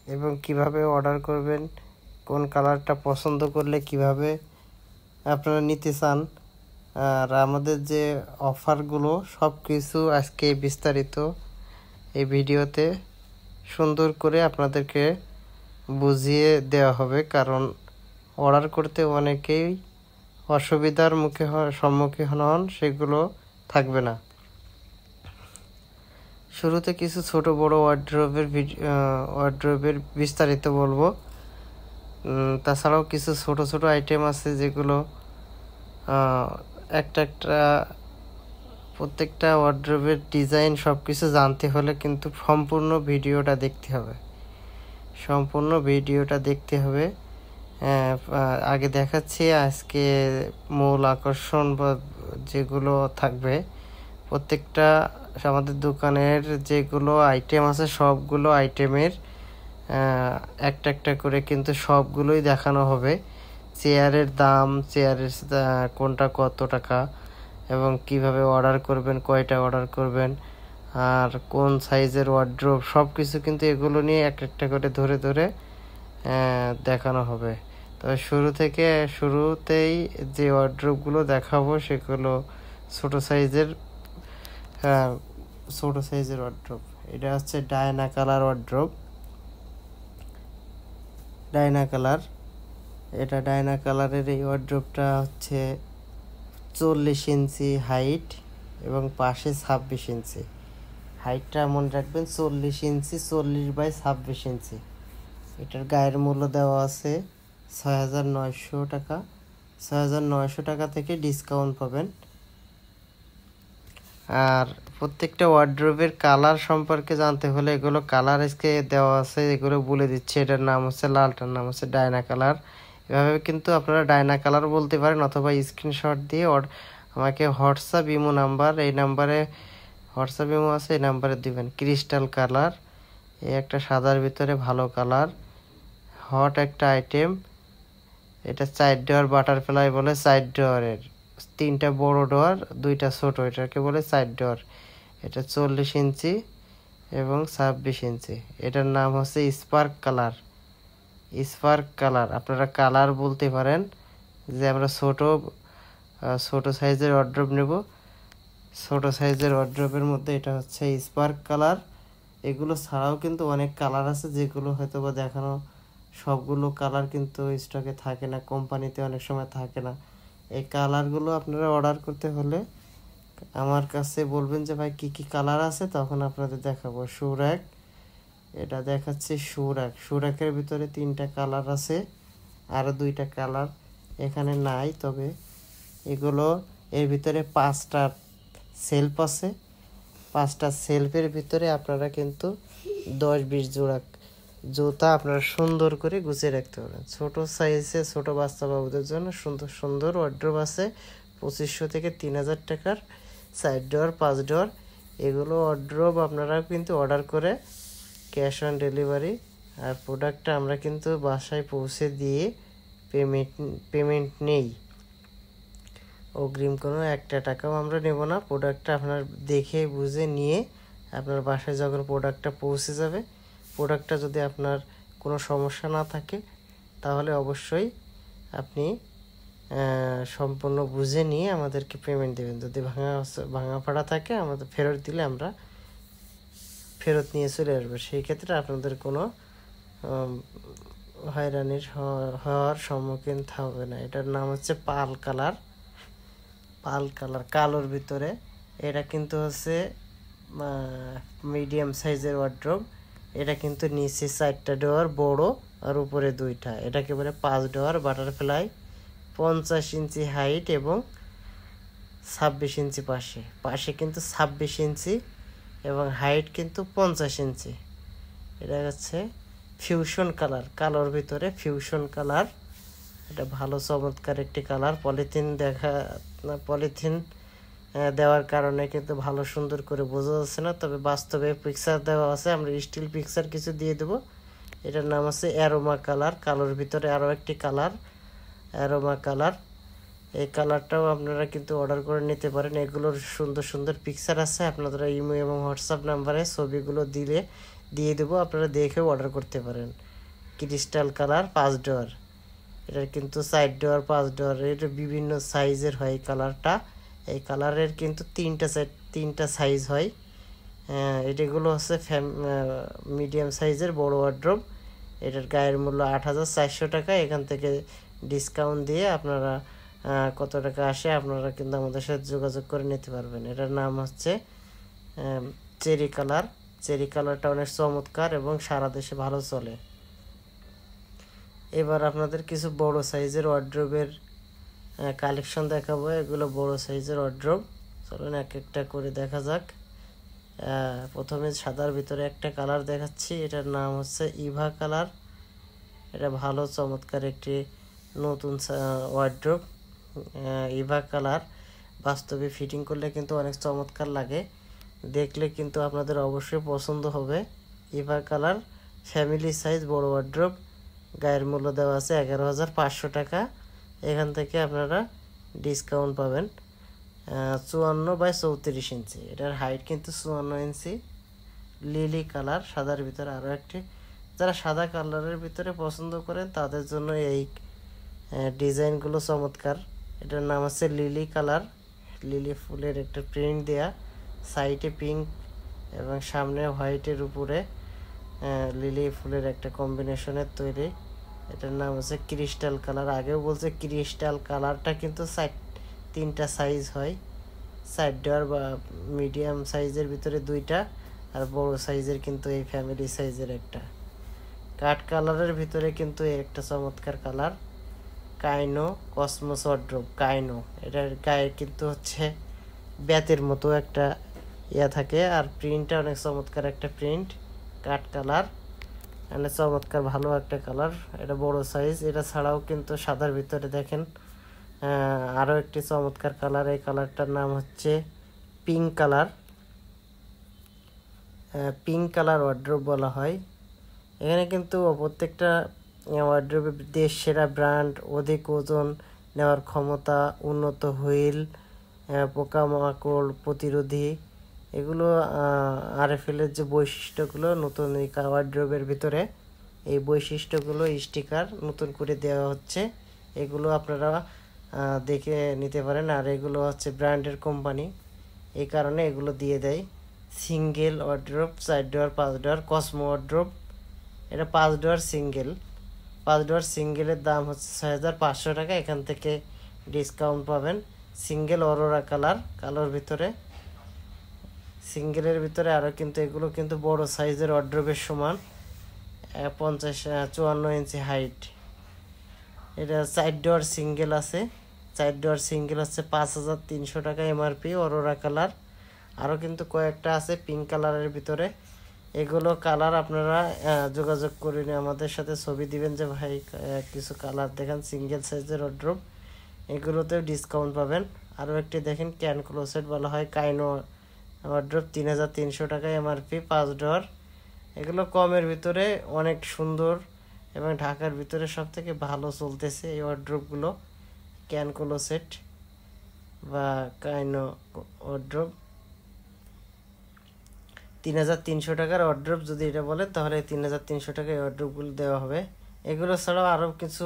এবং কিভাবে অর্ডার করবেন, কোন কালারটা পছন্দ করলে কিভাবে আপনারা নিতে চান, আর আমাদের যে অফারগুলো সব কিছু আজকে বিস্তারিত এই ভিডিওতে সুন্দর করে আপনাদেরকে বুঝিয়ে দেওয়া হবে। কারণ অর্ডার করতে অনেকেই অসুবিধার সম্মুখীন হন, সেগুলো থাকবে না। শুরুতে কিছু ছোট বড় ওয়ার্ড্রোবের বিস্তারিত বলবো। তাছাড়াও কিছু ছোট ছোট আইটেম আছে যেগুলো প্রত্যেকটা ওয়ার্ড্রোবের ডিজাইন সব কিছু জানতে হলে কিন্তু সম্পূর্ণ ভিডিওটা দেখতে হবে। আগে দেখাচ্ছি আজকে মূল আকর্ষণ বা যেগুলো থাকবে। প্রত্যেকটা আমাদের দোকানের যেগুলো আইটেম আছে সবগুলো আইটেমের একটা করে কিন্তু সবগুলোই দেখানো হবে। চেয়ারের দাম, চেয়ারের কোনটা কত টাকা, এবং কিভাবে অর্ডার করবেন, কয়টা অর্ডার করবেন, আর কোন সাইজের ওয়ার্ড্রোব, সব কিছু কিন্তু এগুলো নিয়ে একটা করে ধরে দেখানো হবে। তবে শুরুতেই যে ওয়ার্ড্রোবগুলো দেখাবো সেগুলো ছোট সাইজের ওয়ার্ড্রোব। এটা হচ্ছে ডায়না কালার ওয়ার্ড্রোব। এটা ডায়না কালারের এই ওয়ার্ড্রোবটা হচ্ছে 40 ইঞ্চি হাইট এবং পাশে 26 ইঞ্চি। হাইটটা মনে রাখবেন 40 ইঞ্চি, 40/26 ইঞ্চি। এটার গায়ের মূল্য দেওয়া আছে 6,900 টাকা। 6,900 টাকা থেকে ডিসকাউন্ট পাবেন। আর প্রত্যেকটা ওয়ার্ড্রোবের কালার সম্পর্কে জানতে হলে এগুলো কালার আজকে দেওয়া আছে, এগুলো বলে দিচ্ছে। এটার নাম হচ্ছে লালটার নাম হচ্ছে ডায়না কালার। এভাবে কিন্তু আপনারা ডায়না কালার বলতে পারেন, অথবা স্ক্রিনশট দিয়ে আমাকে হোয়াটসঅ্যাপ ইমো নাম্বার, এই নাম্বারে হোয়াটসঅ্যাপ ইমো আছে, এই নাম্বারে দিবেন। ক্রিস্টাল কালার, এই একটা সাদার ভিতরে ভালো কালার, হট একটা আইটেম। এটা 4 ডোর বাটারফ্লাই বলে, 4 ডোরের 3টা বড় ডোর, 2টা ছোট, এটাকে বলে 4 ডোর। এটা 40 ইঞ্চি এবং 26 ইঞ্চি। এটার নাম হচ্ছে স্পার্ক কালার। আপনারা কালার বলতে পারেন। যে আমরা ছোট সাইজের ওয়ার্ড্রোব নেব, ছোট সাইজের ওয়ার্ড্রোবের মধ্যে এটা হচ্ছে স্পার্ক কালার। এগুলো ছাড়াও কিন্তু অনেক কালার আছে যেগুলো হয়তো বা দেখানো, সবগুলো কালার কিন্তু স্টকে থাকে না, কোম্পানিতে অনেক সময় থাকে না। এই কালারগুলো আপনারা অর্ডার করতে হলে আমার কাছে বলবেন যে ভাই কি কি কালার আছে, তখন আপনাদের দেখাবো। সুরাক, এটা দেখাচ্ছি সুরাকের ভিতরে 3টা কালার আছে, আরও 2টা কালার এখানে নাই। তবে এগুলো এর ভিতরে 5টা সেলফ আছে। 5টা সেলফের ভিতরে আপনারা কিন্তু 10-20 জোড়া জুতা আপনারা সুন্দর করে গুছিয়ে রাখতে পারেন। ছোট সাইজে ছোট বাচ্চা বাবুদের জন্য সুন্দর সুন্দর ওয়ার্ড্রোব আছে 2500 থেকে 3000 টাকার। 4 ডোর 5 ডোর এগুলো ওয়ার্ড্রোব আপনারা কিন্তু অর্ডার করে ক্যাশ অন ডেলিভারি, আর প্রোডাক্টটা আমরা কিন্তু বাসায় পৌঁছে দিয়ে পেমেন্ট নেই। অগ্রিম কোনো একটা টাকাও আমরা নেব না। প্রোডাক্টটা আপনার দেখে বুঝে নিয়ে আপনার বাসায় যখন প্রোডাক্টটা পৌঁছে যাবে, প্রোডাক্টটা যদি আপনার কোনো সমস্যা না থাকে তাহলে অবশ্যই আপনি সম্পূর্ণ বুঝে নিয়ে আমাদেরকে পেমেন্ট দেবেন। যদি ভাঙা ফাড়া থাকে আমাদের ফেরত দিলে আমরা ফেরত নিয়ে চলে আসবো। সেই ক্ষেত্রে আপনাদের কোনো হয়রানির হওয়ার সম্মুখীন হবে না। এটার নাম হচ্ছে পাল কালার, কালোর ভিতরে। এটা কিন্তু হচ্ছে মিডিয়াম সাইজের ওয়ার্ড্রোব। এটা কিন্তু নিচে 4টা ডোর বড় আর উপরে 2টা। এটাকে বলে 5 ডোর বাটারফ্লাই। 50 ইঞ্চি হাইট এবং 26 ইঞ্চি পাশে কিন্তু 26 ইঞ্চি এবং হাইট কিন্তু 50 ইঞ্চি। এটা হচ্ছে ফিউশন কালার, কালোর ভিতরে ফিউশন কালার। এটা ভালো চমৎকার একটি কালার। পলিথিন দেওয়ার কারণে কিন্তু ভালো সুন্দর করে বোঝা যাচ্ছে না, তবে বাস্তবে পিকচার দেওয়া আছে। আমরা স্টিল পিকচার কিছু দিয়ে দেবো। এটার নাম আছে অ্যারোমা কালার। কালোর ভিতরে আরও একটি কালার অ্যারোমা কালার। এই কালারটাও আপনারা কিন্তু অর্ডার করে নিতে পারেন। এগুলোর সুন্দর সুন্দর পিকচার আছে। আপনারা ইমো এবং হোয়াটসঅ্যাপ নাম্বারে ছবিগুলো দিয়ে দেবো, আপনারা দেখে অর্ডার করতে পারেন। ক্রিস্টাল কালার 5 ডোর, এটার কিন্তু 4 ডোর 5 ডোর, এটা বিভিন্ন সাইজের হয় কালারটা। এই কালারের কিন্তু তিনটা সাইজ হয়। এটাগুলো হচ্ছে মিডিয়াম সাইজের বড় ওয়ার্ড্রোব। এটার গায়ের মূল্য 8,400 টাকা। এখান থেকে ডিসকাউন্ট দিয়ে আপনারা কত টাকা আসে আপনারা কিন্তু আমাদের সাথে যোগাযোগ করে নিতে পারবেন। এটার নাম হচ্ছে চেরি কালার। চেরি কালারটা অনেক চমৎকার এবং সারা দেশে ভালো চলে। এবার আপনাদের কিছু বড় সাইজের ওয়ার্ড্রোবের কালেকশন দেখাবো। এগুলো বড় সাইজের ওয়ার্ড্রোব, চলুন এক একটা করে দেখা যাক। প্রথমে সাদার ভিতরে একটা কালার দেখাচ্ছি, এটার নাম হচ্ছে ইভা কালার। এটা ভালো চমৎকার একটি নতুন ওয়ার্ড্রোব। ইভা কালার বাস্তবে ফিটিং করলে কিন্তু অনেক চমৎকার লাগে, দেখলে কিন্তু আপনাদের অবশ্যই পছন্দ হবে। ইভা কালার ফ্যামিলি সাইজ বড় ওয়ার্ড্রোব, গায়ের মূল্য দেওয়া আছে 11,500 টাকা। এখান থেকে আপনারা ডিসকাউন্ট পাবেন 54/34 ইঞ্চি। এটার হাইট কিন্তু 54 ইঞ্চি। লিলি কালার সাদার ভিতরে আরও একটি, যারা সাদা কালারের ভিতরে পছন্দ করেন তাদের জন্য এই ডিজাইনগুলো চমৎকার। এটার নাম আছে লিলি কালার। লিলি ফুলের একটা প্রিন্ট দেয়া, সাইডে পিঙ্ক এবং সামনে হোয়াইটের উপরে লিলি ফুলের একটা কম্বিনেশনের তৈরি। এটার নাম হচ্ছে ক্রিস্টাল কালার। আগেও বলছে ক্রিস্টাল কালারটা কিন্তু তিনটা সাইজ হয়, 4 ডোর বা মিডিয়াম সাইজের ভিতরে 2টা, আর বড় সাইজের কিন্তু এই ফ্যামিলি সাইজের একটা। কাঠ কালারের ভিতরে কিন্তু একটা চমৎকার কালার, কাইনো কসমোস ওয়ার্ড্রোব। কাইনো এটার গায়ে কিন্তু হচ্ছে ব্যাতের মতো একটা থাকে, আর প্রিন্টটা অনেক চমৎকার একটা প্রিন্ট। কাঠ কালার মানে চমৎকার ভালো একটা কালার, এটা বড় সাইজ। এটা ছাড়াও কিন্তু সাদার ভিতরে দেখেন আরও একটি চমৎকার কালার। এই কালারটার নাম হচ্ছে pink colour. Pink colour wardrobe বলা হয়। এখানে কিন্তু প্রত্যেকটা ওয়ার্ড্রোবের দেশ সেরা ব্র্যান্ড, অধিক ওজন নেওয়ার ক্ষমতা, উন্নত হুইল, পোকামাকড় প্রতিরোধী, এগুলো আরএফএলের যে বৈশিষ্ট্যগুলো নতুন এই ওয়ার্ড্রোবের ভিতরে, এই বৈশিষ্ট্যগুলো স্টিকার নতুন করে দেওয়া হচ্ছে। এগুলো আপনারা দেখে নিতে পারেন। আর এগুলো হচ্ছে ব্র্যান্ডের কোম্পানি, এই কারণে এগুলো দিয়ে দেয়। সিঙ্গেল ওয়ার্ড্রোব 4 ডোর 5 ডোর কসমো ওয়ার্ড্রোব। এটা 5 ডোর সিঙ্গেল। 5 ডোর সিঙ্গেলের দাম হচ্ছে 6,500 টাকা। এখান থেকে ডিসকাউন্ট পাবেন। সিঙ্গেল অরোরা কালার ভিতরে, সিঙ্গেলের ভিতরে আরও কিন্তু এগুলো কিন্তু বড় সাইজের ওয়ার্ড্রোবের সমান, 54 ইঞ্চি হাইট। এটা 4 ডোর সিঙ্গেল আছে। 4 ডোর সিঙ্গেল হচ্ছে 5,300 টাকা এমআরপি। অরোরা কালার আরও কিন্তু কয়েকটা আছে পিঙ্ক কালারের ভিতরে। এগুলো কালার আপনারা যোগাযোগ করে নিয়ে আমাদের সাথে ছবি দিবেন যে ভাই কিছু কালার দেখান সিঙ্গেল সাইজের ওয়ার্ড্রোব, এগুলোতেও ডিসকাউন্ট পাবেন। আরও একটি দেখেন ক্যান ক্লোসেট বলা হয়, কাইনো ওয়ার্ড্রোব 3,300 টাকা এমআরপি, 5 ডোর। এগুলো কমের ভিতরে অনেক সুন্দর এবং ঢাকার ভিতরে সব থেকে ভালো চলতেছে এই ওয়ার্ড্রোবগুলো। ক্যান ক্লোসেট বা কাইনো ওয়ার্ড্রোব 3,300 টাকার ওয়ার্ড্রোব, যদি এটা বলেন তাহলে 3,300 টাকায় ওয়ার্ড্রোবগুলো দেওয়া হবে। এগুলো ছাড়াও আরও কিছু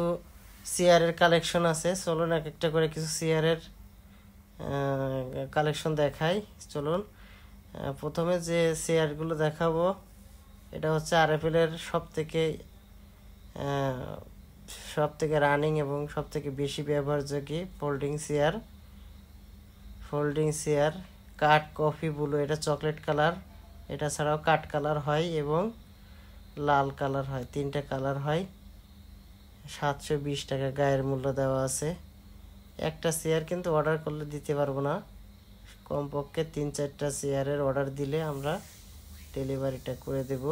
চেয়ারের কালেকশন আছে, চলুন এক একটা করে কিছু চেয়ারের কালেকশন দেখাই। চলুন প্রথমে যে চেয়ারগুলো দেখাবো এটা হচ্ছে আরএফএলের সব থেকে রানিং এবং সব থেকে বেশি ব্যবহারযোগ্য ফোল্ডিং চেয়ার কাঠ কফি ব্লু, এটা চকলেট কালার। এটা ছাড়াও কাঠ কালার হয় এবং লাল কালার হয়, 3টা কালার হয়। 720 টাকা গায়ের মূল্য দেওয়া আছে। একটা চেয়ার কিন্তু অর্ডার করলে দিতে পারবো না, কমপক্ষে 3-4টা চেয়ারের অর্ডার দিলে আমরা ডেলিভারিটা করে দেব।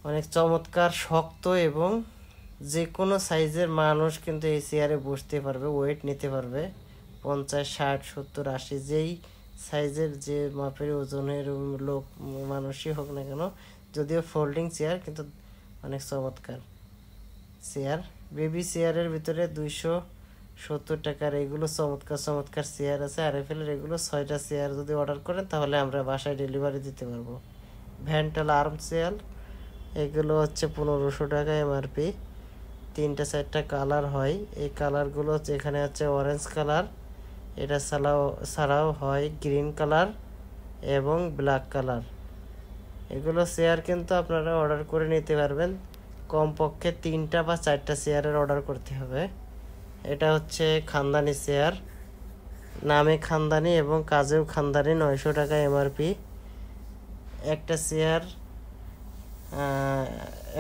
অনেক চমৎকার শক্ত এবং যে কোনো সাইজের মানুষ কিন্তু এই চেয়ারে বসতে পারবে, ওয়েট নিতে পারবে 50, 60, 70, 80 যেই সাইজের যে মাপের ওজনের লোক মানুষই হোক না কেন। যদিও ফোল্ডিং চেয়ার কিন্তু অনেক চমৎকার চেয়ার। বেবি চেয়ারের ভিতরে 70 টাকার এগুলো চমৎকার চমৎকার চেয়ার আছে আরএফএলের। এগুলো 6টা চেয়ার যদি অর্ডার করেন তাহলে আমরা বাসায় ডেলিভারি দিতে পারবো। ভ্যান্টাল আর্ম চেয়ার এগুলো হচ্ছে 1500 টাকা এমআরপি। 3-4টা কালার হয়, এই কালারগুলো এখানে হচ্ছে অরেঞ্জ কালার, এটা ছাড়াও হয় গ্রিন কালার এবং ব্ল্যাক কালার। এগুলো চেয়ার কিন্তু আপনারা অর্ডার করে নিতে পারবেন, কমপক্ষে 3টা বা 4টা চেয়ারের অর্ডার করতে হবে। এটা হচ্ছে খানদানি চেয়ার, নামে খানদানি এবং কাজেও খানদানি, 900 টাকা এমআরপি।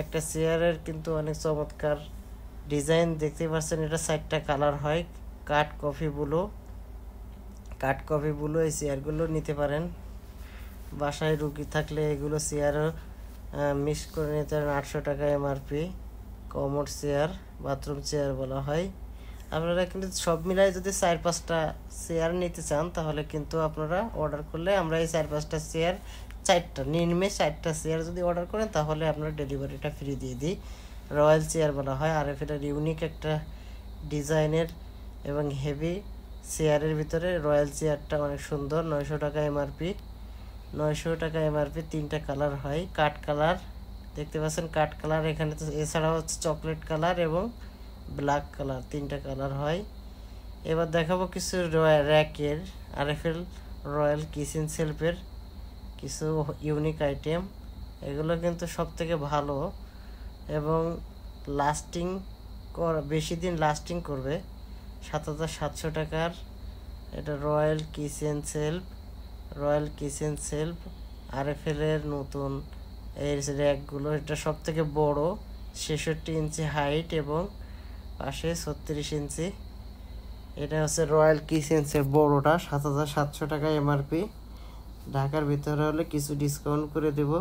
একটা চেয়ারের কিন্তু অনেক চমৎকার ডিজাইন দেখতে পাচ্ছেন। এটা 4টা কালার হয়, কাঠ কফি ব্লু। এই চেয়ারগুলো নিতে পারেন। বাসায় রুগী থাকলে এগুলো চেয়ারও মিক্স করে নিতে পারেন। 800 টাকা MRP. Commode chair, bathroom chair বলা হয়। আপনারা কিন্তু সব মিলাই যদি 4-5টা চেয়ার নিতে চান তাহলে কিন্তু আপনারা অর্ডার করলে আমরা এই 4-5টা চেয়ার, নিম্নে 4টা চেয়ার যদি অর্ডার করেন তাহলে আপনারা ডেলিভারিটা ফ্রি দিয়ে দিই। রয়্যাল চেয়ার বলা হয়, আর এটার ইউনিক একটা ডিজাইনের এবং হেভি চেয়ারের ভিতরে রয়্যাল চেয়ারটা অনেক সুন্দর। 900 টাকা এমআরপি। 900 টাকা এমআরপি। 3টা কালার হয়, কাঠ কালার দেখতে পাচ্ছেন, কাঠ কালার এখানে। তো এছাড়াও হচ্ছে চকলেট কালার এবং ব্ল্যাক কালার, 3টা কালার হয়। এবার দেখাবো কিছু র্যাকের আরএফএল রয়্যাল কিচেন শেলফের কিছু ইউনিক আইটেম। এগুলো কিন্তু সব থেকে ভালো এবং বেশি দিন লাস্টিং করবে। 7700 টাকার এটা রয়্যাল কিচেন সেলফ আরএফএলের নতুন এর র্যাকগুলো। এটা সব থেকে বড়, 66 ইঞ্চি হাইট এবং পাশে 36 ইঞ্চি। এটা হচ্ছে রয়্যাল কিচেন সেলফ বড়টা, 7700 টাকা এমআরপি। ঢাকার ভিতরে হলে কিছু ডিসকাউন্ট করে দেব।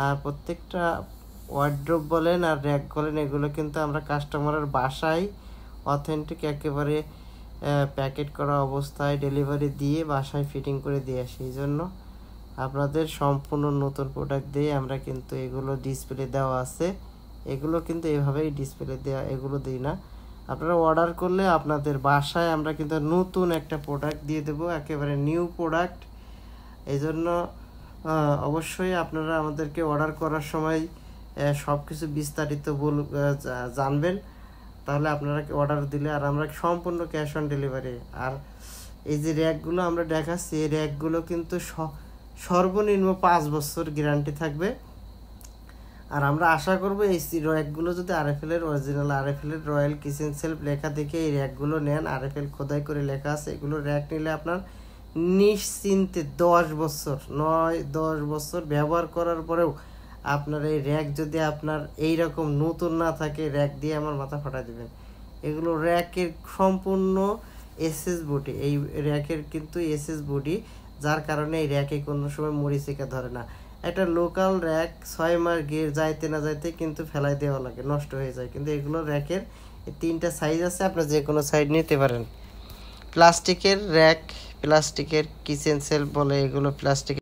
আর প্রত্যেকটা ওয়ার্ড্রোব বলেন আর র্যাক বলেন এগুলো কিন্তু আমরা কাস্টমারের বাসায় অথেন্টিক একেবারে প্যাকেট করা অবস্থায় ডেলিভারি দিয়ে বাসায় ফিটিং করে দিয়ে আসি। এই জন্য আপনাদের সম্পূর্ণ নতুন প্রোডাক্ট দিয়ে আমরা কিন্তু এগুলো ডিসপ্লে দেওয়া আছে, এগুলো কিন্তু এভাবেই ডিসপ্লে দেওয়া, এগুলো দিই না। আপনারা অর্ডার করলে আপনাদের বাসায় আমরা কিন্তু নতুন একটা প্রোডাক্ট দিয়ে দেবো, একেবারে নিউ প্রোডাক্ট। এই জন্য অবশ্যই আপনারা আমাদেরকে অর্ডার করার সময় সব কিছু বিস্তারিত জানবেন, তাহলে আপনারা অর্ডার দিলে। আর আমরা সম্পূর্ণ ক্যাশ অন ডেলিভারি। আর এই যে র্যাকগুলো আমরা দেখাচ্ছি, এই র্যাকগুলো কিন্তু সর্বনিম্ন 5 বছর গ্যারান্টি থাকবে। আর আমরা আশা করব এই র্যাকগুলো যদি আরএফএলের অরিজিনাল আরএফএলের রয়্যাল কিচেন সেলফ লেখা দেখে এই র্যাকগুলো নেন, আরএফএল খোদাই করে লেখা আছে, এগুলো র্যাক নিলে আপনার নিশ্চিন্তে 10 বছর ব্যবহার করার পরেও আপনার এই র্যাক যদি আপনার এইরকম নতুন না থাকে, র্যাক দিয়ে আমার মাথা ফাটা দেবেন। এগুলো র্যাকের সম্পূর্ণ এসএস বডি, এই র্যাকের কিন্তু এসএস বডি, যার কারণে এই র্যাকে কোনো সময় মরিচিকা ধরে না। একটা লোকাল র্যাক 6 মাস গিয়ে যাইতে না যাইতে কিন্তু ফেলাই দেওয়া লাগে, নষ্ট হয়ে যায়। কিন্তু এগুলো র্যাকের 3টা সাইজ আছে, আপনার যে কোনো সাইজ নিতে পারেন। প্লাস্টিকের র্যাক, প্লাস্টিকের কিচেন সেলফ বলে, এগুলো প্লাস্টিক